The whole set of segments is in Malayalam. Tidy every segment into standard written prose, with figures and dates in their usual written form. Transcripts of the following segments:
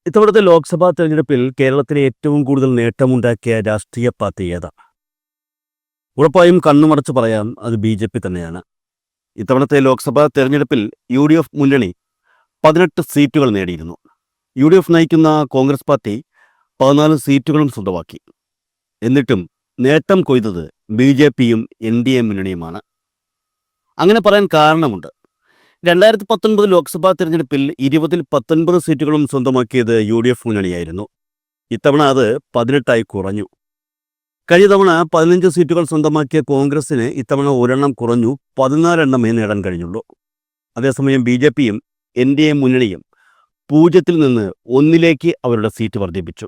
ഇത്തവണത്തെ ലോക്സഭാ തെരഞ്ഞെടുപ്പിൽ കേരളത്തിലെ ഏറ്റവും കൂടുതൽ നേട്ടമുണ്ടാക്കിയ രാഷ്ട്രീയ പാർട്ടി ഏതാണ്? ഉറപ്പായും കണ്ണുമടച്ച് പറയാം, അത് ബി.ജെ.പി തന്നെയാണ്. ഇത്തവണത്തെ ലോക്സഭാ തെരഞ്ഞെടുപ്പിൽ യു.ഡി.എഫ് മുന്നണി 18 സീറ്റുകൾ നേടിയിരുന്നു. യു.ഡി.എഫ് നയിക്കുന്ന കോൺഗ്രസ് പാർട്ടി 14 സീറ്റുകളും സ്വന്തമാക്കി. എന്നിട്ടും നേട്ടം കൊയ്തത് ബി.ജെ.പിയും എൻ.ഡി.എ മുന്നണിയുമാണ്. അങ്ങനെ പറയാൻ കാരണമുണ്ട്. 2019 ലോക്സഭാ തെരഞ്ഞെടുപ്പിൽ 20-ൽ 19 സീറ്റുകളും സ്വന്തമാക്കിയത് യു.ഡി.എഫ് മുന്നണിയായിരുന്നു. ഇത്തവണ അത് 18ആയി കുറഞ്ഞു. കഴിഞ്ഞ തവണ 15 സീറ്റുകൾ സ്വന്തമാക്കിയ കോൺഗ്രസിന് ഇത്തവണ ഒരെണ്ണം കുറഞ്ഞു 14 എണ്ണമേ നേടാൻ കഴിഞ്ഞുള്ളൂ. അതേസമയം ബി.ജെ.പിയും എൻ.ഡി.എ മുന്നണിയും 0-ൽ നിന്ന് 1-ലേക്ക് അവരുടെ സീറ്റ് വർദ്ധിപ്പിച്ചു.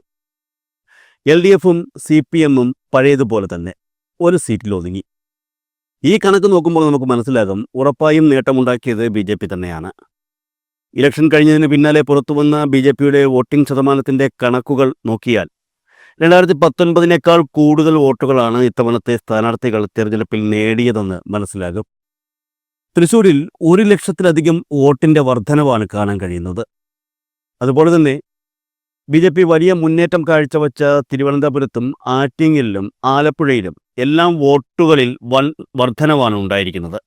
എൽ.ഡി.എഫും സി.പി.എമ്മും പഴയതുപോലെ തന്നെ ഒരു സീറ്റിൽ ഒതുങ്ങി. ഈ കണക്ക് നോക്കുമ്പോൾ നമുക്ക് മനസ്സിലാകും, ഉറപ്പായും നേട്ടമുണ്ടാക്കിയത് ബി.ജെ.പി തന്നെയാണ്. ഇലക്ഷൻ കഴിഞ്ഞതിന് പിന്നാലെ പുറത്തുവന്ന ബി.ജെ.പിയുടെ വോട്ടിംഗ് ശതമാനത്തിൻ്റെ കണക്കുകൾ നോക്കിയാൽ 2019-നേക്കാൾ കൂടുതൽ വോട്ടുകളാണ് ഇത്തവണത്തെ സ്ഥാനാർത്ഥികൾ തെരഞ്ഞെടുപ്പിൽ നേടിയതെന്ന് മനസ്സിലാകും. തൃശ്ശൂരിൽ 1 ലക്ഷത്തിലധികം വോട്ടിൻ്റെ വർധനവാണ് കാണാൻ കഴിയുന്നത്. അതുപോലെ തന്നെ ബി.ജെ.പി വലിയ മുന്നേറ്റം കാഴ്ചവെച്ച തിരുവനന്തപുരത്തും ആറ്റിങ്ങലിലും ആലപ്പുഴയിലും എല്ലാം വോട്ടുകളിൽ വൻ വർധനവാണ് ഉണ്ടായിരിക്കുന്നത്.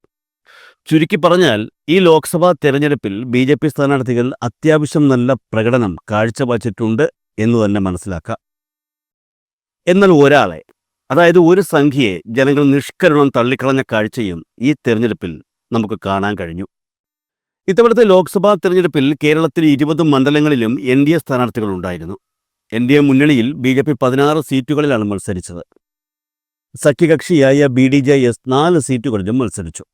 ചുരുക്കി പറഞ്ഞാൽ ഈ ലോക്സഭാ തെരഞ്ഞെടുപ്പിൽ ബി.ജെ.പി സ്ഥാനാർത്ഥികൾ അത്യാവശ്യം നല്ല പ്രകടനം കാഴ്ചവച്ചിട്ടുണ്ട് എന്ന് തന്നെ മനസ്സിലാക്കാം. എന്നാൽ ഒരാളെ, അതായത് ഒരു സംഖ്യയെ ജനങ്ങൾ നിഷ്കരുണം തള്ളിക്കളഞ്ഞ കാഴ്ചയും ഈ തെരഞ്ഞെടുപ്പിൽ നമുക്ക് കാണാൻ കഴിഞ്ഞു. ഇത്തവണത്തെ ലോക്സഭാ തെരഞ്ഞെടുപ്പിൽ കേരളത്തിൽ 20 മണ്ഡലങ്ങളിലും എൻ.ഡി.എ സ്ഥാനാർത്ഥികൾ ഉണ്ടായിരുന്നു. എൻ.ഡി.എ മുന്നണിയിൽ ബി.ജെ.പി 16 സീറ്റുകളിലാണ് മത്സരിച്ചത്. സഖ്യകക്ഷിയായ ബി.ഡി.ജെ.എസ് 4 സീറ്റുകളിലും മത്സരിച്ചു.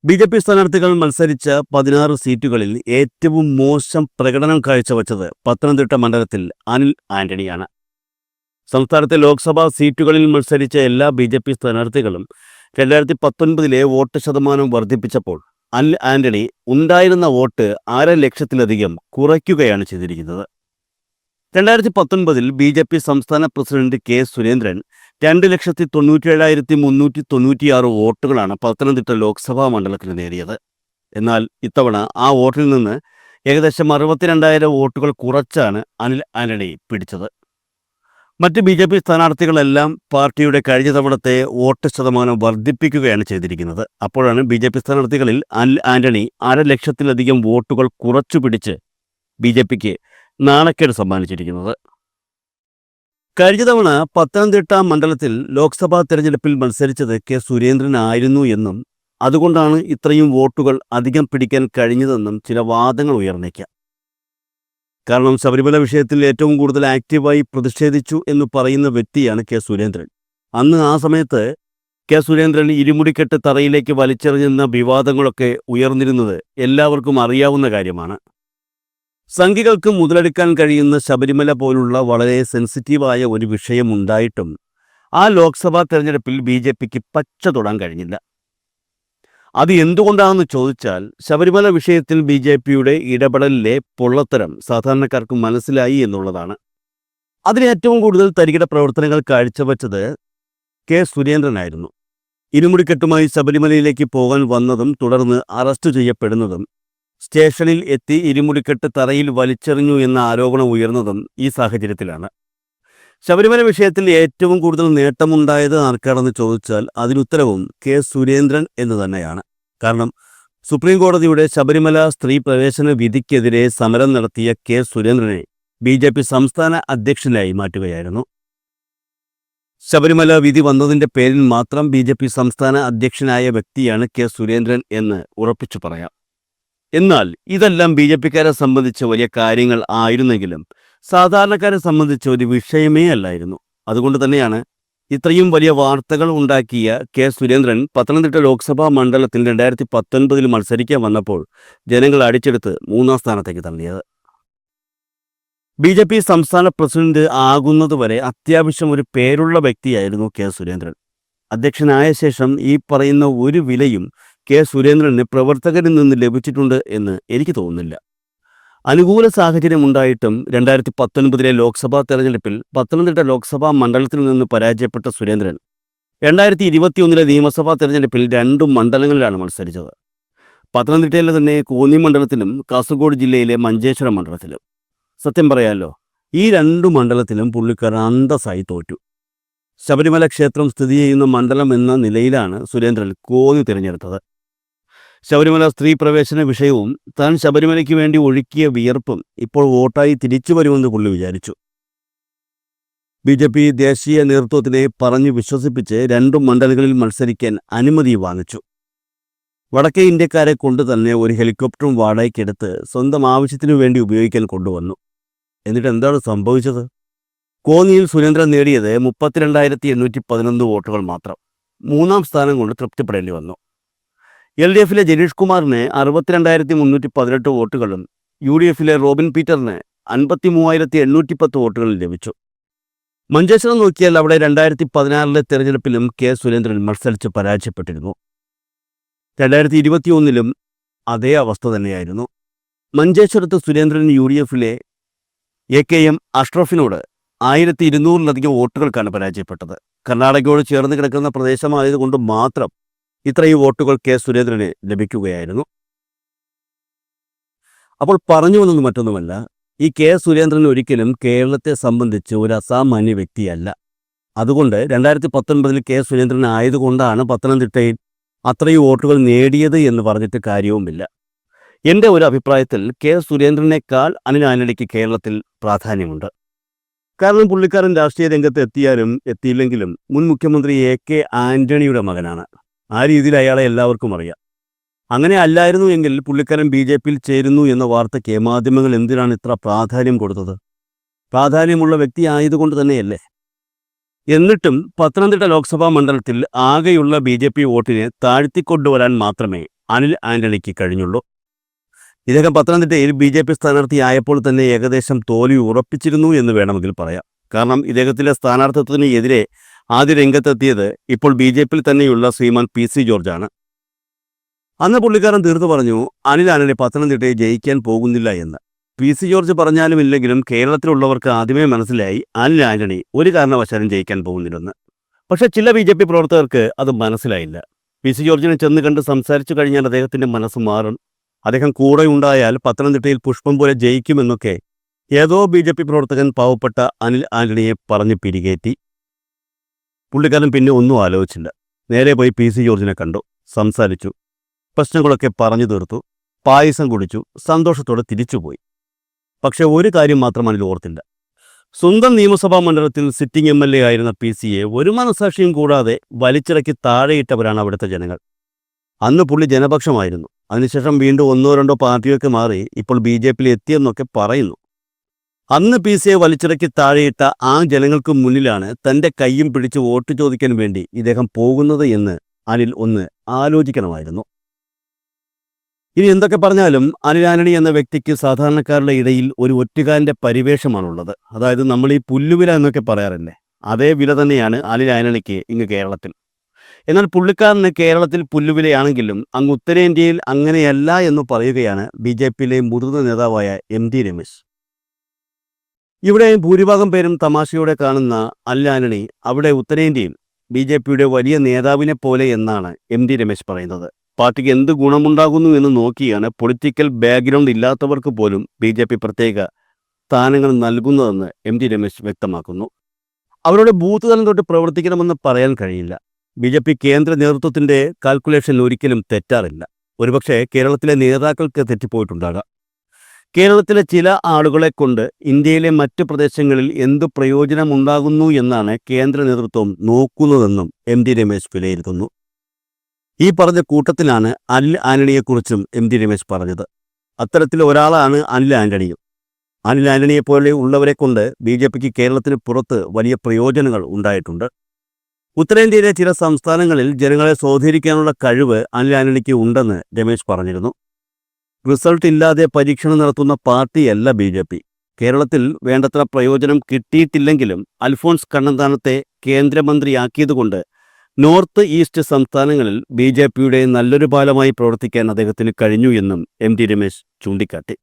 ബി.ജെ.പി സ്ഥാനാർത്ഥികൾ മത്സരിച്ച 16 സീറ്റുകളിൽ ഏറ്റവും മോശം പ്രകടനം കാഴ്ചവെച്ചത് പത്തനംതിട്ട മണ്ഡലത്തിൽ അനിൽ ആന്റണിയാണ്. സംസ്ഥാനത്തെ ലോക്സഭാ സീറ്റുകളിൽ മത്സരിച്ച എല്ലാ ബി.ജെ.പി സ്ഥാനാർത്ഥികളും 2019-ലെ വോട്ട് ശതമാനം വർദ്ധിപ്പിച്ചപ്പോൾ അനിൽ ആന്റണി ഉണ്ടായിരുന്ന വോട്ട് 1/2 ലക്ഷത്തിലധികം കുറയ്ക്കുകയാണ് ചെയ്തിരിക്കുന്നത്. 2019-ൽ ബി.ജെ.പി സംസ്ഥാന പ്രസിഡന്റ് കെ സുരേന്ദ്രൻ 2,97,396 വോട്ടുകളാണ് പത്തനംതിട്ട ലോക്സഭാ മണ്ഡലത്തിൽ നേടിയത്. എന്നാൽ ഇത്തവണ ആ വോട്ടിൽ നിന്ന് ഏകദേശം 62,000 വോട്ടുകൾ കുറച്ചാണ് അനിൽ ആന്റണി പിടിച്ചത്. മറ്റ് ബി.ജെ.പി സ്ഥാനാർത്ഥികളെല്ലാം പാർട്ടിയുടെ കഴിഞ്ഞ തവണത്തെ വോട്ട് ശതമാനം വർദ്ധിപ്പിക്കുകയാണ് ചെയ്തിരിക്കുന്നത്. അപ്പോഴാണ് ബി.ജെ.പി സ്ഥാനാർത്ഥികളിൽ അനിൽ ആന്റണി 1/2 ലക്ഷത്തിലധികം വോട്ടുകൾ കുറച്ചു പിടിച്ച് ബി.ജെ.പിക്ക് നാണക്കേട് സമ്മാനിച്ചിരിക്കുന്നത്. കഴിഞ്ഞ തവണ പത്തനംതിട്ട മണ്ഡലത്തിൽ ലോക്സഭാ തെരഞ്ഞെടുപ്പിൽ മത്സരിച്ചത് കെ സുരേന്ദ്രനായിരുന്നു എന്നും അതുകൊണ്ടാണ് ഇത്രയും വോട്ടുകൾ അധികം പിടിക്കാൻ കഴിഞ്ഞതെന്നും ചില വാദങ്ങൾ ഉയർന്നേക്കാം. കാരണം ശബരിമല വിഷയത്തിൽ ഏറ്റവും കൂടുതൽ ആക്റ്റീവായി പ്രതിഷേധിച്ചു എന്ന് പറയുന്ന വ്യക്തിയാണ് കെ സുരേന്ദ്രൻ. അന്ന് ആ സമയത്ത് കെ സുരേന്ദ്രൻ ഇരുമുടിക്കെട്ട് തറയിലേക്ക് വലിച്ചെറിയുന്ന വിവാദങ്ങളൊക്കെ ഉയർന്നിരുന്നത് എല്ലാവർക്കും അറിയാവുന്ന കാര്യമാണ്. സംഘികൾക്ക് മുതലെടുക്കാൻ കഴിയുന്ന ശബരിമല പോലുള്ള വളരെ സെൻസിറ്റീവായ ഒരു വിഷയം ഉണ്ടായിട്ടും ആ ലോക്സഭാ തെരഞ്ഞെടുപ്പിൽ ബി.ജെ.പിക്ക് പച്ച തൊടാൻ കഴിഞ്ഞില്ല. അത് എന്തുകൊണ്ടാണെന്ന് ചോദിച്ചാൽ ശബരിമല വിഷയത്തിൽ ബി.ജെ.പിയുടെ ഇടപെടലിലെ പൊള്ളത്തരം സാധാരണക്കാർക്ക് മനസ്സിലായി എന്നുള്ളതാണ്. അതിന് ഏറ്റവും കൂടുതൽ തരികിട പ്രവർത്തനങ്ങൾ കാഴ്ചവെച്ചത് കെ സുരേന്ദ്രനായിരുന്നു. ഇരുമുടിക്കെട്ടുമായി ശബരിമലയിലേക്ക് പോകാൻ വന്നതും തുടർന്ന് അറസ്റ്റ് ചെയ്യപ്പെടുന്നതും സ്റ്റേഷനിൽ എത്തി ഇരുമുടിക്കെട്ട് തറയിൽ വലിച്ചെറിഞ്ഞു എന്ന ആരോപണം ഉയർന്നതും ഈ സാഹചര്യത്തിലാണ്. ശബരിമല വിഷയത്തിൽ ഏറ്റവും കൂടുതൽ നേട്ടമുണ്ടായത് ആർക്കാണെന്ന് ചോദിച്ചാൽ അതിനുത്തരവും കെ സുരേന്ദ്രൻ എന്ന് തന്നെയാണ്. കാരണം സുപ്രീം കോടതിയുടെ ശബരിമല സ്ത്രീ പ്രവേശന വിധിക്കെതിരെ സമരം നടത്തിയ കെ സുരേന്ദ്രനെ ബി.ജെ.പി സംസ്ഥാന അധ്യക്ഷനായി മാറ്റുകയായിരുന്നു. ശബരിമല വിധി വന്നതിൻ്റെ പേരിൽ മാത്രം ബി.ജെ.പി സംസ്ഥാന അധ്യക്ഷനായ വ്യക്തിയാണ് കെ സുരേന്ദ്രൻ എന്ന് ഉറപ്പിച്ചു പറയാം. എന്നാൽ ഇതെല്ലാം ബി.ജെ.പിക്കാരെ സംബന്ധിച്ച് വലിയ കാര്യങ്ങൾ ആയിരുന്നെങ്കിലും സാധാരണക്കാരെ സംബന്ധിച്ച് ഒരു വിഷയമേ അല്ലായിരുന്നു. അതുകൊണ്ട് തന്നെയാണ് ഇത്രയും വലിയ വാർത്തകൾ ഉണ്ടാക്കിയ കെ സുരേന്ദ്രൻ പത്തനംതിട്ട ലോക്സഭാ മണ്ഡലത്തിൽ 2019-ൽ മത്സരിക്കാൻ വന്നപ്പോൾ ജനങ്ങൾ അടിച്ചെടുത്ത് 3-ാം സ്ഥാനത്തേക്ക് തള്ളിയത്. ബി.ജെ.പി സംസ്ഥാന പ്രസിഡന്റ് ആകുന്നതുവരെ അത്യാവശ്യം ഒരു പേരുള്ള വ്യക്തിയായിരുന്നു കെ സുരേന്ദ്രൻ. അധ്യക്ഷനായ ശേഷം ഈ പറയുന്ന ഒരു വിലയും കെ സുരേന്ദ്രന് പ്രവർത്തകരിൽ നിന്ന് ലഭിച്ചിട്ടുണ്ട് എന്ന് എനിക്ക് തോന്നുന്നില്ല. അനുകൂല സാഹചര്യം ഉണ്ടായിട്ടും 2019-ലെ ലോക്സഭാ തെരഞ്ഞെടുപ്പിൽ പത്തനംതിട്ട ലോക്സഭാ മണ്ഡലത്തിൽ നിന്ന് പരാജയപ്പെട്ട സുരേന്ദ്രൻ 2021-ലെ നിയമസഭാ തെരഞ്ഞെടുപ്പിൽ 2 മണ്ഡലങ്ങളിലാണ് മത്സരിച്ചത്. പത്തനംതിട്ടയിലെ തന്നെ കോന്നി മണ്ഡലത്തിലും കാസർഗോഡ് ജില്ലയിലെ മഞ്ചേശ്വരം മണ്ഡലത്തിലും. സത്യം പറയാലോ, ഈ രണ്ടു മണ്ഡലത്തിലും പുള്ളിക്കാരൻ അന്തസ്സായി തോറ്റു. ശബരിമല ക്ഷേത്രം സ്ഥിതി ചെയ്യുന്ന മണ്ഡലം എന്ന നിലയിലാണ് സുരേന്ദ്രൻ കോന്നി തിരഞ്ഞെടുത്തത്. ശബരിമല സ്ത്രീ പ്രവേശന വിഷയവും താൻ ശബരിമലയ്ക്ക് വേണ്ടി ഒഴുക്കിയ വിയർപ്പും ഇപ്പോൾ വോട്ടായി തിരിച്ചു വരുമെന്ന് പുള്ളി വിചാരിച്ചു. BJP ദേശീയ നേതൃത്വത്തിനെ പറഞ്ഞു വിശ്വസിപ്പിച്ച് രണ്ടു മണ്ഡലങ്ങളിൽ മത്സരിക്കാൻ അനുമതി വാങ്ങിച്ചു. വടക്കേ ഇന്ത്യക്കാരെ കൊണ്ട് തന്നെ ഒരു ഹെലികോപ്റ്ററും വാടകയ്ക്കെടുത്ത് സ്വന്തം ആവശ്യത്തിനു വേണ്ടി ഉപയോഗിക്കാൻ കൊണ്ടുവന്നു. എന്നിട്ട് എന്താണ് സംഭവിച്ചത്? കോന്നിയിൽ സുരേന്ദ്രൻ നേടിയത് 32,811 വോട്ടുകൾ മാത്രം. 3ാം സ്ഥാനം കൊണ്ട് തൃപ്തിപ്പെടേണ്ടി വന്നു. LDFിലെ ജനീഷ് കുമാറിന് 62,318 വോട്ടുകളും UDFിലെ റോബിൻ പീറ്ററിന് 53,810 വോട്ടുകളും ലഭിച്ചു. മഞ്ചേശ്വരം നോക്കിയാൽ അവിടെ 2016 തെരഞ്ഞെടുപ്പിലും കെ സുരേന്ദ്രൻ മത്സരിച്ച് പരാജയപ്പെട്ടിരുന്നു. 2021 അതേ അവസ്ഥ തന്നെയായിരുന്നു. മഞ്ചേശ്വരത്ത് സുരേന്ദ്രൻ UDFിലെ AKM അഷ്റഫിനോട് 1200-ലധികം വോട്ടുകൾക്കാണ് പരാജയപ്പെട്ടത്. കർണാടകയോട് ചേർന്ന് കിടക്കുന്ന പ്രദേശമായതുകൊണ്ട് മാത്രം ഇത്രയും വോട്ടുകൾ കെ സുരേന്ദ്രന് ലഭിക്കുകയായിരുന്നു. അപ്പോൾ പറഞ്ഞു വന്നത് മറ്റൊന്നുമല്ല, ഈ കെ സുരേന്ദ്രൻ ഒരിക്കലും കേരളത്തെ സംബന്ധിച്ച് ഒരു അസാമാന്യ വ്യക്തിയല്ല. അതുകൊണ്ട് 2019 കെ സുരേന്ദ്രൻ ആയതുകൊണ്ടാണ് പത്തനംതിട്ടയിൽ അത്രയും വോട്ടുകൾ നേടിയത് എന്ന് പറഞ്ഞിട്ട് കാര്യവുമില്ല. എൻ്റെ ഒരു അഭിപ്രായത്തിൽ കെ സുരേന്ദ്രനേക്കാൾ അനിൽ ആന്റണിക്ക് കേരളത്തിൽ പ്രാധാന്യമുണ്ട്. കാരണം പുള്ളിക്കാരൻ രാഷ്ട്രീയ രംഗത്ത് എത്തിയാലും എത്തിയില്ലെങ്കിലും മുൻ മുഖ്യമന്ത്രി AK ആന്റണിയുടെ മകനാണ്. ആ രീതിയിൽ അയാളെ എല്ലാവർക്കും അറിയാം. അങ്ങനെ അല്ലായിരുന്നു എങ്കിൽ പുള്ളിക്കാരൻ BJPയിൽ ചേരുന്നു എന്ന വാർത്തയ്ക്ക് മാധ്യമങ്ങൾ എന്തിനാണ് ഇത്ര പ്രാധാന്യം കൊടുത്തത്? പ്രാധാന്യമുള്ള വ്യക്തി ആയതുകൊണ്ട് തന്നെയല്ലേ? എന്നിട്ടും പത്തനംതിട്ട ലോക്സഭാ മണ്ഡലത്തിൽ ആകെയുള്ള BJP വോട്ടിനെ താഴ്ത്തിക്കൊണ്ടുവരാൻ മാത്രമേ അനിൽ ആന്റണിക്ക് കഴിഞ്ഞുള്ളൂ. ഇദ്ദേഹം പത്തനംതിട്ടയിൽ BJP സ്ഥാനാർത്ഥിയായപ്പോൾ തന്നെ ഏകദേശം തോൽവി ഉറപ്പിച്ചിരുന്നു എന്ന് വേണമെങ്കിൽ പറയാം. കാരണം ഇദ്ദേഹത്തിൻ്റെ സ്ഥാനാർത്ഥിത്വത്തിന് എതിരെ ആദ്യ രംഗത്തെത്തിയത് ഇപ്പോൾ BJPയിൽ തന്നെയുള്ള ശ്രീമാൻ PC ജോർജാണ്. അന്ന് പുള്ളിക്കാരൻ തീർത്തു പറഞ്ഞു അനിൽ ആന്റണി പത്തനംതിട്ടയിൽ ജയിക്കാൻ പോകുന്നില്ല എന്ന്. PC ജോർജ് പറഞ്ഞാലും ഇല്ലെങ്കിലും കേരളത്തിലുള്ളവർക്ക് ആദ്യമേ മനസ്സിലായി അനിൽ ആന്റണി ഒരു കാരണവശാലും ജയിക്കാൻ പോകുന്നില്ലെന്ന്. പക്ഷേ ചില BJP പ്രവർത്തകർക്ക് അത് മനസ്സിലായില്ല. PC ജോർജിനെ ചെന്ന് കണ്ട് സംസാരിച്ചു കഴിഞ്ഞാൽ അദ്ദേഹത്തിൻ്റെ മനസ്സ് മാറും, അദ്ദേഹം കൂടെ ഉണ്ടായാൽ പത്തനംതിട്ടയിൽ പുഷ്പം പോലെ ജയിക്കുമെന്നൊക്കെ ഏതോ BJP പ്രവർത്തകൻ പാവപ്പെട്ട അനിൽ ആന്റണിയെ പറഞ്ഞ് പിരികേറ്റി. പുള്ളിക്കാരൻ പിന്നെ ഒന്നും ആലോചിച്ചില്ല. നേരെ പോയി PC ജോർജിനെ കണ്ടു, സംസാരിച്ചു, പ്രശ്നങ്ങളൊക്കെ പറഞ്ഞു തീർത്തു, പായസം കുടിച്ചു, സന്തോഷത്തോടെ തിരിച്ചുപോയി. പക്ഷെ ഒരു കാര്യം മാത്രം അനിൽ ഓർത്തില്ല. സ്വന്തം നിയമസഭാ മണ്ഡലത്തിൽ സിറ്റിംഗ് MLA ആയിരുന്ന PCയെ ഒരു മനസാക്ഷിയും കൂടാതെ വലിച്ചിറക്കി താഴെയിട്ടവരാണ് അവിടുത്തെ ജനങ്ങൾ. അന്ന് പുള്ളി ജനപക്ഷമായിരുന്നു. അതിനുശേഷം വീണ്ടും 1-2 പാർട്ടിയൊക്കെ മാറി ഇപ്പോൾ BJPയിൽ എത്തിയെന്നൊക്കെ പറയുന്നു. അന്ന് PCയെ വലിച്ചിറക്കി താഴെയിട്ട ആ ജനങ്ങൾക്ക് മുന്നിലാണ് തൻ്റെ കയ്യും പിടിച്ച് വോട്ട് ചോദിക്കാൻ വേണ്ടി ഇദ്ദേഹം പോകുന്നത് എന്ന് അനിൽ ഒന്ന് ആലോചിക്കണമായിരുന്നു. ഇനി എന്തൊക്കെ പറഞ്ഞാലും അനിൽ ആന്റണി എന്ന വ്യക്തിക്ക് സാധാരണക്കാരുടെ ഇടയിൽ ഒരു ഒറ്റുകാരൻ്റെ പരിവേഷമാണുള്ളത്. അതായത് നമ്മൾ ഈ പുല്ലുവില എന്നൊക്കെ പറയാറില്ലേ, അതേ വില തന്നെയാണ് അനിൽ ആന്റണിക്ക് ഇങ്ങ് കേരളത്തിൽ. എന്നാൽ പുള്ളിക്കാരന് കേരളത്തിൽ പുല്ലുവിലയാണെങ്കിലും അങ്ങ് ഉത്തരേന്ത്യയിൽ അങ്ങനെയല്ല എന്ന് പറയുകയാണ് BJPയിലെ മുതിർന്ന നേതാവായ MD രമേശ്. ഇവിടെ ഭൂരിഭാഗം പേരും തമാശയോടെ കാണുന്ന അനിൽ ആന്റണി അവിടെ ഉത്തരേന്ത്യയിൽ BJPയുടെ വലിയ നേതാവിനെ പോലെ എന്നാണ് MD രമേശ് പറയുന്നത്. പാർട്ടിക്ക് എന്ത് ഗുണമുണ്ടാകുന്നു എന്ന് നോക്കിയാണ് പൊളിറ്റിക്കൽ ബാക്ക്ഗ്രൗണ്ട് ഇല്ലാത്തവർക്ക് പോലും BJP പ്രത്യേക സ്ഥാനങ്ങൾ നൽകുന്നതെന്ന് MD രമേശ് വ്യക്തമാക്കുന്നു. അവരുടെ ബൂത്ത് തലം തൊട്ട് പ്രവർത്തിക്കണമെന്ന് പറയാൻ കഴിയില്ല. BJP കേന്ദ്ര നേതൃത്വത്തിൻ്റെ കാൽക്കുലേഷൻ ഒരിക്കലും തെറ്റാറില്ല. ഒരുപക്ഷെ കേരളത്തിലെ നേതാക്കൾക്ക് തെറ്റിപ്പോയിട്ടുണ്ടാകാം. കേരളത്തിലെ ചില ആളുകളെ കൊണ്ട് ഇന്ത്യയിലെ മറ്റ് പ്രദേശങ്ങളിൽ എന്ത് പ്രയോജനമുണ്ടാകുന്നു എന്നാണ് കേന്ദ്ര നേതൃത്വം നോക്കുന്നതെന്നും MD രമേശ് വിലയിരുത്തുന്നു. ഈ പറഞ്ഞ കൂട്ടത്തിലാണ് അനിൽ ആന്റണിയെക്കുറിച്ചും MD രമേശ് പറഞ്ഞത്. അത്തരത്തിൽ ഒരാളാണ് അനിൽ ആന്റണിയും. അനിൽ ആന്റണിയെപ്പോലെ ഉള്ളവരെ കൊണ്ട് BJPക്ക് കേരളത്തിന് പുറത്ത് വലിയ പ്രയോജനങ്ങൾ ഉണ്ടായിട്ടുണ്ട്. ഉത്തരേന്ത്യയിലെ ചില സംസ്ഥാനങ്ങളിൽ ജനങ്ങളെ സ്വാധീനിക്കാനുള്ള കഴിവ് അനിൽ ആന്റണിക്ക് ഉണ്ടെന്ന് രമേശ് പറഞ്ഞിരുന്നു. റിസൾട്ട് ഇല്ലാതെ പരീക്ഷണം നടത്തുന്ന പാർട്ടിയല്ല BJP. കേരളത്തിൽ വേണ്ടത്ര പ്രയോജനം കിട്ടിയിട്ടില്ലെങ്കിലും അൽഫോൺസ് കണ്ണന്താനത്തെ കേന്ദ്രമന്ത്രിയാക്കിയതുകൊണ്ട് നോർത്ത് ഈസ്റ്റ് സംസ്ഥാനങ്ങളിൽ BJPയുടെ നല്ലൊരു പാലമായി പ്രവർത്തിക്കാൻ അദ്ദേഹത്തിന് കഴിഞ്ഞു എന്നും MD രമേശ് ചൂണ്ടിക്കാട്ടി.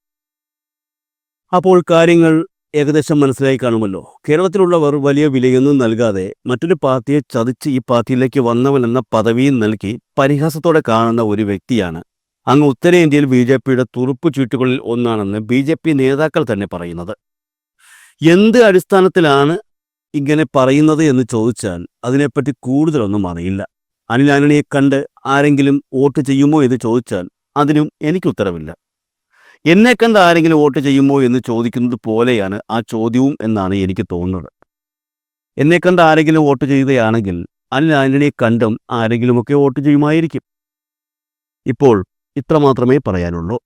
അപ്പോൾ കാര്യങ്ങൾ ഏകദേശം മനസ്സിലായി കാണുമല്ലോ. കേരളത്തിലുള്ളവർ വലിയ വിലയൊന്നും നൽകാതെ മറ്റൊരു പാർട്ടിയെ ചതിച്ച് ഈ പാർട്ടിയിലേക്ക് വന്നവൻ എന്ന പദവിയും നൽകി പരിഹാസത്തോടെ കാണുന്ന ഒരു വ്യക്തിയാണ് അങ്ങ് ഉത്തരേന്ത്യയിൽ BJPയുടെ തുറുപ്പ് ചീട്ടുകളിൽ ഒന്നാണെന്ന് BJP നേതാക്കൾ തന്നെ പറയുന്നത്. എന്ത് അടിസ്ഥാനത്തിലാണ് ഇങ്ങനെ പറയുന്നത് എന്ന് ചോദിച്ചാൽ അതിനെപ്പറ്റി കൂടുതലൊന്നും അറിയില്ല. അനിൽ ആന്റണിയെ കണ്ട് ആരെങ്കിലും വോട്ട് ചെയ്യുമോ എന്ന് ചോദിച്ചാൽ അതിനും എനിക്ക് ഉത്തരവില്ല. എന്നെ കണ്ട് ആരെങ്കിലും വോട്ട് ചെയ്യുമോ എന്ന് ചോദിക്കുന്നത് പോലെയാണ് ആ ചോദ്യവും എന്നാണ് എനിക്ക് തോന്നുന്നത്. എന്നെ കണ്ട് ആരെങ്കിലും വോട്ട് ചെയ്യുകയാണെങ്കിൽ അനിൽ ആന്റണിയെ കണ്ടും ആരെങ്കിലുമൊക്കെ വോട്ട് ചെയ്യുമായിരിക്കും. ഇപ്പോൾ ഇത്ര മാത്രമേ പറയാനുള്ളൂ.